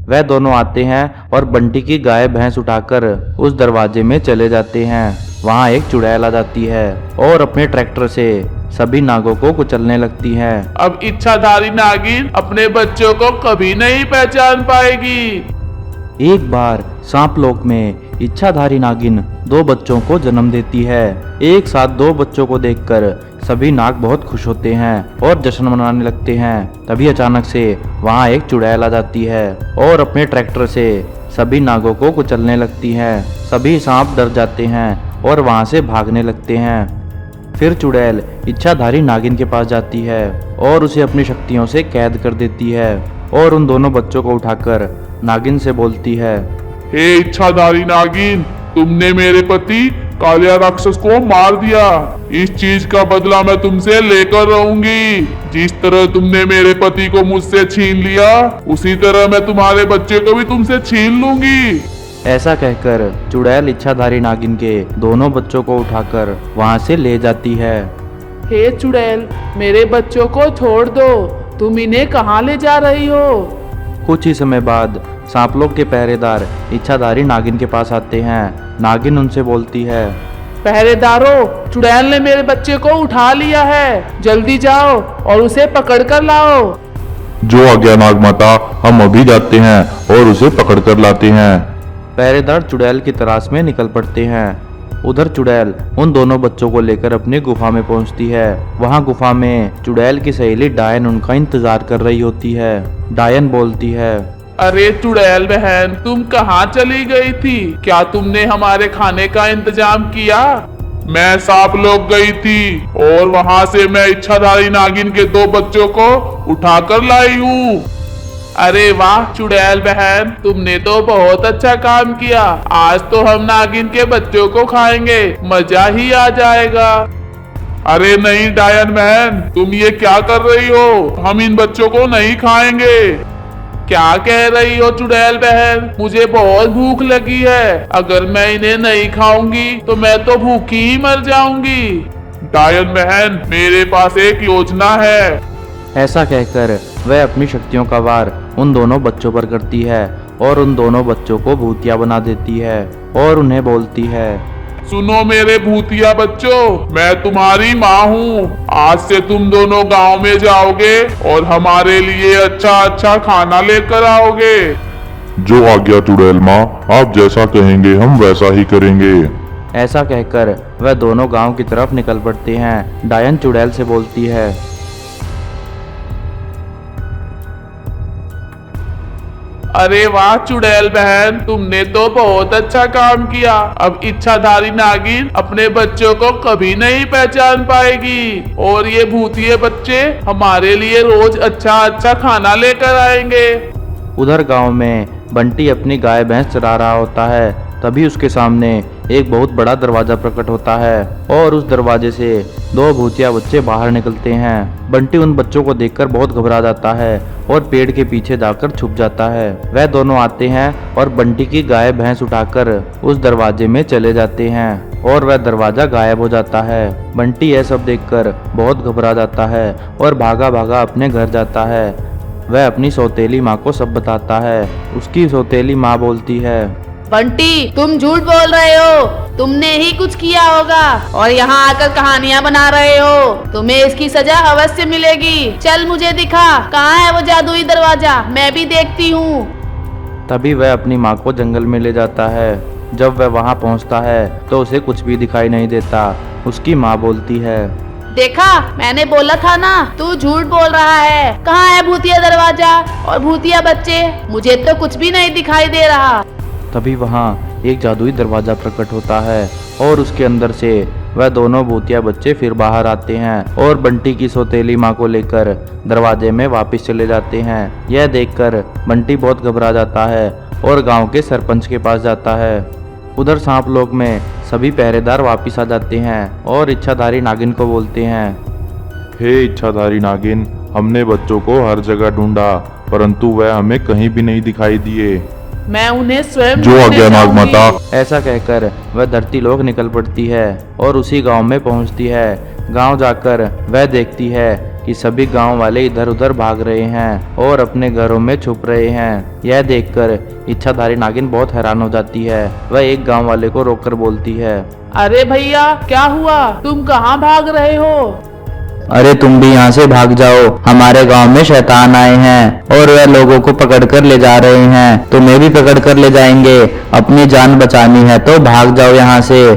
वह दोनों आते हैं और बंटी की गाय भैंस उठाकर उस दरवाजे में चले जाते हैं। वहाँ एक चुड़ैल आ जाती है और अपने ट्रैक्टर से सभी नागों को कुचलने लगती है। अब इच्छाधारी नागिन अपने बच्चों को कभी नहीं पहचान पाएगी। एक बार सांप लोक में इच्छाधारी नागिन 2 बच्चों को जन्म देती है। एक साथ 2 बच्चों को देखकर सभी नाग बहुत खुश होते हैं और जश्न मनाने लगते हैं। तभी अचानक से वहाँ एक चुड़ैल आ जाती है और अपने ट्रैक्टर से सभी नागों को कुचलने लगती है। सभी सांप डर जाते हैं और वहाँ से भागने लगते हैं। फिर चुड़ैल इच्छाधारी नागिन के पास जाती है और उसे अपनी शक्तियों से कैद कर देती है और उन दोनों बच्चों को उठाकर नागिन से बोलती है, हे इच्छाधारी नागिन, तुमने मेरे पति कालिया राक्षस को मार दिया। इस चीज का बदला मैं तुमसे लेकर रहूंगी। जिस तरह तुमने मेरे पति को मुझसे छीन लिया, उसी तरह मैं तुम्हारे बच्चे को भी तुमसे छीन लूंगी। ऐसा कहकर चुड़ैल इच्छाधारी नागिन के दोनों बच्चों को उठाकर वहाँ से ले जाती है। हे चुड़ैल, मेरे बच्चों को छोड़ दो, तुम इन्हें कहाँ ले जा रही हो? कुछ ही समय बाद सांपलोक के पहरेदार इच्छाधारी नागिन के पास आते हैं। नागिन उनसे बोलती है, पहरेदारों, चुड़ैल ने मेरे बच्चे को उठा लिया है, जल्दी जाओ और उसे पकड़ कर लाओ। जो आज्ञा नाग माता, हम अभी जाते हैं और उसे पकड़ कर लाते हैं। पहरेदार चुड़ैल की तलाश में निकल पड़ते हैं। उधर चुड़ैल उन दोनों बच्चों को लेकर अपनी गुफा में पहुंचती है। वहां गुफा में चुड़ैल की सहेली डायन उनका इंतजार कर रही होती है। डायन बोलती है, अरे चुड़ैल बहन, तुम कहाँ चली गई थी? क्या तुमने हमारे खाने का इंतजाम किया? मैं सांप लोक गई थी और वहाँ से मैं इच्छाधारी नागिन के 2 बच्चों को उठाकर लाई हूँ। अरे वाह चुड़ैल बहन, तुमने तो बहुत अच्छा काम किया। आज तो हम नागिन के बच्चों को खाएंगे, मजा ही आ जाएगा। अरे नहीं डायन बहन, तुम ये क्या कर रही हो? हम इन बच्चों को नहीं खाएंगे। क्या कह रही हो चुड़ैल बहन? मुझे बहुत भूख लगी है। अगर मैं इन्हें नहीं खाऊंगी तो मैं तो भूखी ही मर जाऊंगी। डायन बहन, मेरे पास एक योजना है। ऐसा कहकर वह अपनी शक्तियों का वार उन दोनों बच्चों पर करती है और उन दोनों बच्चों को भूतिया बना देती है और उन्हें बोलती है, सुनो मेरे भूतिया बच्चों, मैं तुम्हारी माँ हूँ। आज से तुम दोनों गांव में जाओगे और हमारे लिए अच्छा अच्छा खाना लेकर आओगे। जो आज्ञा चुड़ैल माँ, आप जैसा कहेंगे हम वैसा ही करेंगे। ऐसा कहकर वह दोनों गांव की तरफ निकल पड़ते हैं। डायन चुड़ैल से बोलती है, अरे वाह चुड़ैल बहन, तुमने तो बहुत अच्छा काम किया। अब इच्छाधारी नागिन अपने बच्चों को कभी नहीं पहचान पाएगी और ये भूतिए बच्चे हमारे लिए रोज अच्छा अच्छा खाना लेकर आएंगे। उधर गांव में बंटी अपनी गाय भैंस चरा रहा होता है। तभी उसके सामने एक बहुत बड़ा दरवाजा प्रकट होता है और उस दरवाजे से 2 भूतिया बच्चे बाहर निकलते हैं। बंटी उन बच्चों को देखकर बहुत घबरा जाता है और पेड़ के पीछे जाकर छुप जाता है। वह दोनों आते हैं और बंटी की गाय भैंस उठाकर उस दरवाजे में चले जाते हैं और वह दरवाजा गायब हो जाता है। बंटी यह सब देखकर बहुत घबरा जाता है और भागा भागा अपने घर जाता है। वह अपनी सौतेली माँ को सब बताता है। उसकी सौतेली माँ बोलती है, बंटी, तुम झूठ बोल रहे हो, तुमने ही कुछ किया होगा और यहाँ आकर कहानियाँ बना रहे हो। तुम्हें इसकी सजा अवश्य मिलेगी। चल मुझे दिखा, कहाँ है वो जादुई दरवाजा, मैं भी देखती हूँ। तभी वह अपनी माँ को जंगल में ले जाता है। जब वह वहाँ पहुँचता है तो उसे कुछ भी दिखाई नहीं देता। उसकी माँ बोलती है, देखा, मैंने बोला था ना, तू झूठ बोल रहा है। कहाँ है भूतिया दरवाजा और भूतिया बच्चे? मुझे तो कुछ भी नहीं दिखाई दे रहा। तभी वहाँ एक जादुई दरवाजा प्रकट होता है और उसके अंदर से वह दोनों भूतिया बच्चे फिर बाहर आते हैं और बंटी की सौतेली माँ को लेकर दरवाजे में वापस चले जाते हैं। यह देखकर बंटी बहुत घबरा जाता है और गांव के सरपंच के पास जाता है। उधर सांप लोक में सभी पहरेदार वापस आ जाते हैं और इच्छाधारी नागिन को बोलते हैं, हे इच्छाधारी नागिन, हमने बच्चों को हर जगह ढूंढा परंतु वह हमें कहीं भी नहीं दिखाई दिए। मैं उन्हें स्वयं जो आज्ञा नाग माता। ऐसा कहकर वह धरती लोक निकल पड़ती है और उसी गांव में पहुंचती है। गांव जाकर वह देखती है कि सभी गांव वाले इधर उधर भाग रहे हैं और अपने घरों में छुप रहे हैं। यह देखकर इच्छाधारी नागिन बहुत हैरान हो जाती है। वह एक गांव वाले को रोककर बोलती है, अरे भैया क्या हुआ, तुम कहाँ भाग रहे हो? अरे तुम भी यहाँ से भाग जाओ, हमारे गांव में शैतान आए हैं और वह लोगों को पकड़ कर ले जा रहे हैं। तुम्हें भी पकड़ कर ले जाएंगे, अपनी जान बचानी है तो भाग जाओ यहाँ से।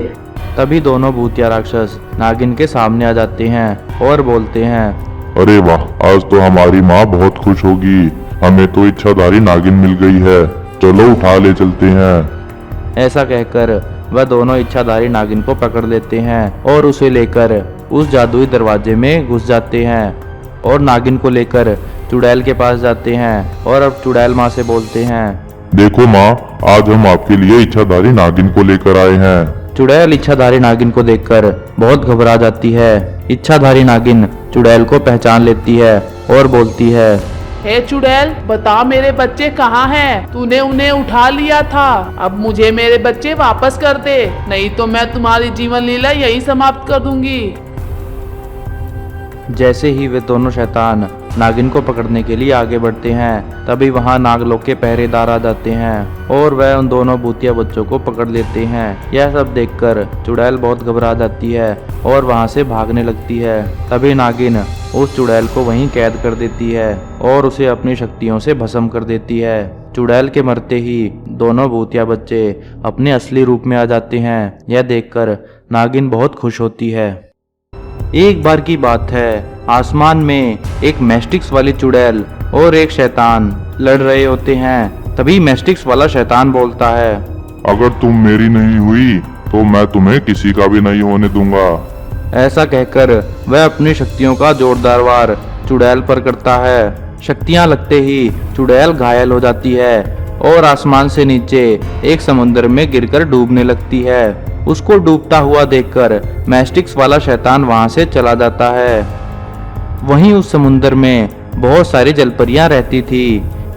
तभी दोनों भूतिया राक्षस नागिन के सामने आ जाते हैं और बोलते हैं, अरे वाह, आज तो हमारी माँ बहुत खुश होगी, हमें तो इच्छाधारी नागिन मिल गई है, चलो उठा ले चलते हैं। ऐसा कहकर वह दोनों इच्छाधारी नागिन को पकड़ लेते हैं और उसे लेकर उस जादुई दरवाजे में घुस जाते हैं और नागिन को लेकर चुड़ैल के पास जाते हैं और अब चुड़ैल माँ से बोलते हैं, देखो माँ, आज हम आपके लिए इच्छाधारी नागिन को लेकर आए हैं। चुड़ैल इच्छाधारी नागिन को देखकर बहुत घबरा जाती है। इच्छाधारी नागिन चुड़ैल को पहचान लेती है और बोलती है, हे चुड़ैल, बता मेरे बच्चे कहाँ हैं? तूने उन्हें उठा लिया था, अब मुझे मेरे बच्चे वापस कर दे, नहीं तो मैं तुम्हारी जीवन लीला यही समाप्त कर दूंगी। जैसे ही वे दोनों शैतान नागिन को पकड़ने के लिए आगे बढ़ते हैं, तभी वहां नागलोक के पहरेदार आ जाते हैं और वह उन दोनों भूतिया बच्चों को पकड़ लेते हैं। यह सब देखकर चुड़ैल बहुत घबरा जाती है और वहां से भागने लगती है। तभी नागिन उस चुड़ैल को वहीं कैद कर देती है और उसे अपनी शक्तियों से भस्म कर देती है। चुड़ैल के मरते ही दोनों भूतिया बच्चे अपने असली रूप में आ जाते हैं। यह देखकर नागिन बहुत खुश होती है। एक बार की बात है, आसमान में एक मैस्टिक्स वाली चुड़ैल और एक शैतान लड़ रहे होते हैं। तभी मैस्टिक्स वाला शैतान बोलता है, अगर तुम मेरी नहीं हुई तो मैं तुम्हें किसी का भी नहीं होने दूंगा। ऐसा कहकर वह अपनी शक्तियों का जोरदार वार चुड़ैल पर करता है। शक्तियां लगते ही चुड़ैल घायल हो जाती है और आसमान से नीचे एक समुद्र में गिरकर डूबने लगती है। उसको डूबता हुआ देखकर मैस्टिक्स वाला शैतान वहां से चला जाता है। वहीं उस समुद्र में बहुत सारी जलपरियां रहती थी।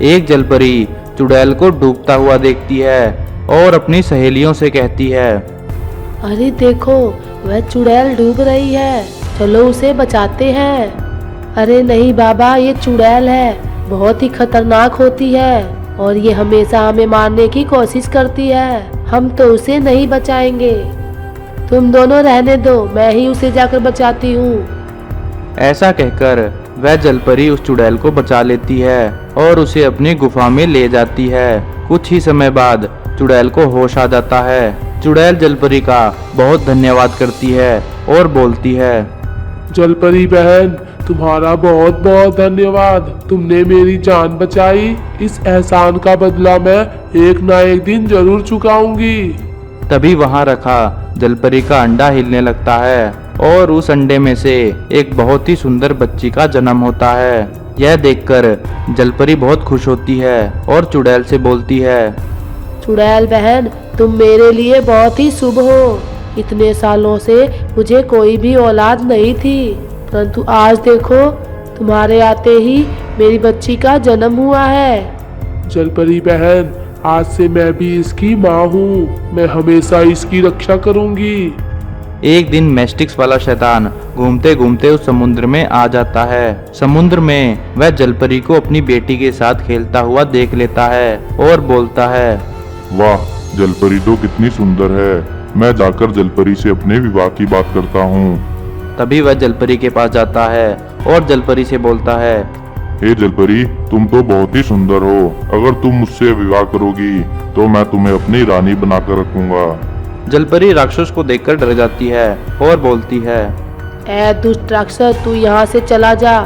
एक जलपरी चुड़ैल को डूबता हुआ देखती है और अपनी सहेलियों से कहती है, अरे देखो, वह चुड़ैल डूब रही है, चलो उसे बचाते हैं। अरे नहीं बाबा, ये चुड़ैल है, बहुत ही खतरनाक होती है और ये हमेशा हमें मारने की कोशिश करती है, हम तो उसे नहीं बचाएंगे। तुम दोनों रहने दो, मैं ही उसे जाकर बचाती हूँ। ऐसा कहकर वह जलपरी उस चुड़ैल को बचा लेती है और उसे अपनी गुफा में ले जाती है। कुछ ही समय बाद चुड़ैल को होश आ जाता है। चुड़ैल जलपरी का बहुत धन्यवाद करती है और बोलती है, जलपरी बहन, तुम्हारा बहुत बहुत धन्यवाद, तुमने मेरी जान बचाई। इस एहसान का बदला मैं एक ना एक दिन जरूर चुकाऊंगी। तभी वहां रखा जलपरी का अंडा हिलने लगता है और उस अंडे में से एक बहुत ही सुंदर बच्ची का जन्म होता है। यह देखकर जलपरी बहुत खुश होती है और चुड़ैल से बोलती है, चुड़ैल बहन, तुम मेरे लिए बहुत ही शुभ हो। इतने सालों से मुझे कोई भी औलाद नहीं थी, परंतु आज देखो, तुम्हारे आते ही मेरी बच्ची का जन्म हुआ है। जलपरी बहन, आज से मैं भी इसकी माँ हूँ, मैं हमेशा इसकी रक्षा करूंगी। एक दिन मैस्टिक्स वाला शैतान घूमते घूमते उस समुद्र में आ जाता है। समुद्र में वह जलपरी को अपनी बेटी के साथ खेलता हुआ देख लेता है और बोलता है, वाह, जलपरी तो कितनी सुंदर है, मैं जाकर जलपरी से अपने विवाह की बात करता हूँ। तभी वह जलपरी के पास जाता है और जलपरी से बोलता है, हे जलपरी, तुम तो बहुत ही सुंदर हो, अगर तुम मुझसे विवाह करोगी तो मैं तुम्हें अपनी रानी बनाकर रखूंगा। जलपरी राक्षस को देखकर डर जाती है और बोलती है, ऐ दुष्ट राक्षस, तू यहाँ से चला जा,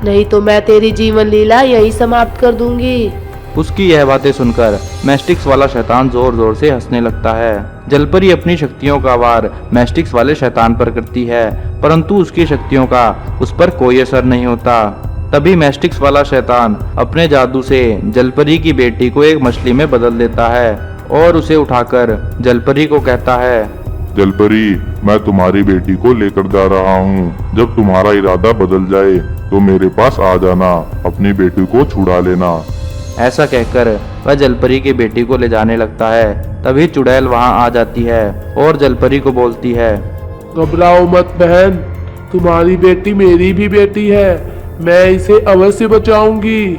नहीं तो मैं तेरी जीवन लीला यही समाप्त कर दूंगी। उसकी यह बातें सुनकर मैस्टिक्स वाला शैतान जोर जोर से हंसने लगता है। जलपरी अपनी शक्तियों का वार मैस्टिक्स वाले शैतान पर करती है, परंतु उसकी शक्तियों का उस पर कोई असर नहीं होता। तभी मैस्टिक्स वाला शैतान अपने जादू से जलपरी की बेटी को एक मछली में बदल देता है और उसे उठाकर जलपरी को कहता है, जलपरी, मैं तुम्हारी बेटी को लेकर जा रहा हूँ, जब तुम्हारा इरादा बदल जाए तो मेरे पास आ जाना, अपनी बेटी को छुड़ा लेना। ऐसा कहकर वह जलपरी की बेटी को ले जाने लगता है। तभी चुड़ैल वहां आ जाती है और जलपरी को बोलती है, घबराओ मत बहन, तुम्हारी बेटी मेरी भी बेटी है, मैं इसे अवश्य बचाऊंगी।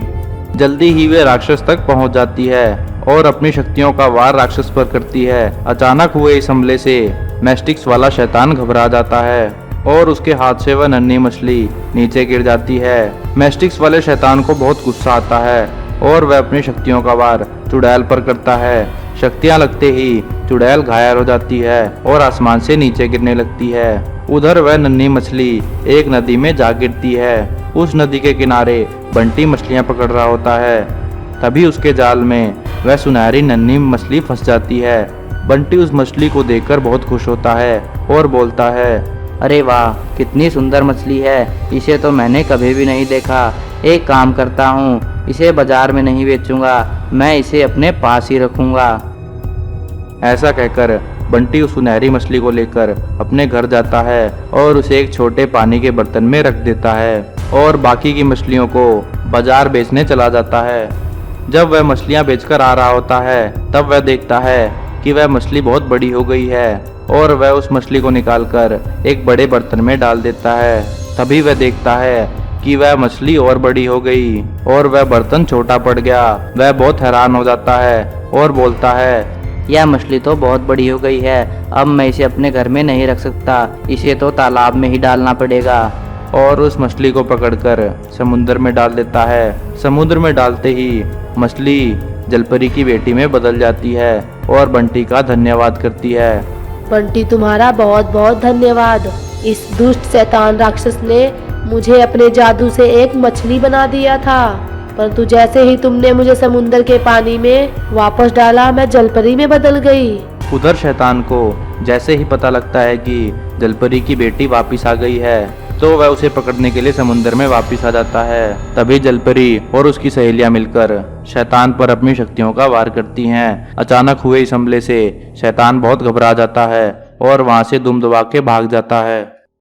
जल्दी ही वे राक्षस तक पहुंच जाती है और अपनी शक्तियों का वार राक्षस पर करती है। अचानक हुए इस हमले से मैस्टिक्स वाला शैतान घबरा जाता है और उसके हाथ से वह नन्ही मछली नीचे गिर जाती है। मैस्टिक्स वाले शैतान को बहुत गुस्सा आता है और वह अपनी शक्तियों का वार चुड़ैल पर करता है। शक्तियां लगते ही चुड़ैल घायल हो जाती है और आसमान से नीचे गिरने लगती है। उधर वह नन्ही मछली एक नदी में जा गिरती है। उस नदी के किनारे बंटी मछलियां पकड़ रहा होता है। तभी उसके जाल में वह सुनहरी नन्ही मछली फंस जाती है। बंटी उस मछली को देखकर बहुत खुश होता है और बोलता है, अरे वाह, कितनी सुंदर मछली है, इसे तो मैंने कभी भी नहीं देखा। एक काम करता हूँ, इसे बाजार में नहीं बेचूंगा, मैं इसे अपने पास ही रखूंगा। ऐसा कहकर बंटी उस सुनहरी मछली को लेकर अपने घर जाता है और उसे एक छोटे पानी के बर्तन में रख देता है और बाकी की मछलियों को बाजार बेचने चला जाता है। जब वह मछलियां बेचकर आ रहा होता है तब वह देखता है कि वह मछली बहुत बड़ी हो गई है और वह उस मछली को निकालकर एक बड़े बर्तन में डाल देता है। तभी वह देखता है कि वह मछली और बड़ी हो गई और वह बर्तन छोटा पड़ गया। वह बहुत हैरान हो जाता है और बोलता है, यह मछली तो बहुत बड़ी हो गई है, अब मैं इसे अपने घर में नहीं रख सकता, इसे तो तालाब में ही डालना पड़ेगा। और उस मछली को पकड़कर समुद्र में डाल देता है। समुद्र में डालते ही मछली जलपरी की बेटी में बदल जाती है और बंटी का धन्यवाद करती है। बंटी, तुम्हारा बहुत बहुत धन्यवाद। इस दुष्ट शैतान राक्षस ने मुझे अपने जादू से एक मछली बना दिया था, परंतु जैसे ही तुमने मुझे समुद्र के पानी में वापस डाला, मैं जलपरी में बदल गई। उधर शैतान को जैसे ही पता लगता है कि जलपरी की बेटी वापिस आ गई है तो वह उसे पकड़ने के लिए समुद्र में वापिस आ जाता है। तभी जलपरी और उसकी सहेलियां मिलकर शैतान पर अपनी शक्तियों का वार करती हैं। अचानक हुए इस हमले से शैतान बहुत घबरा जाता है और वहां से दुम दबा के भाग जाता है।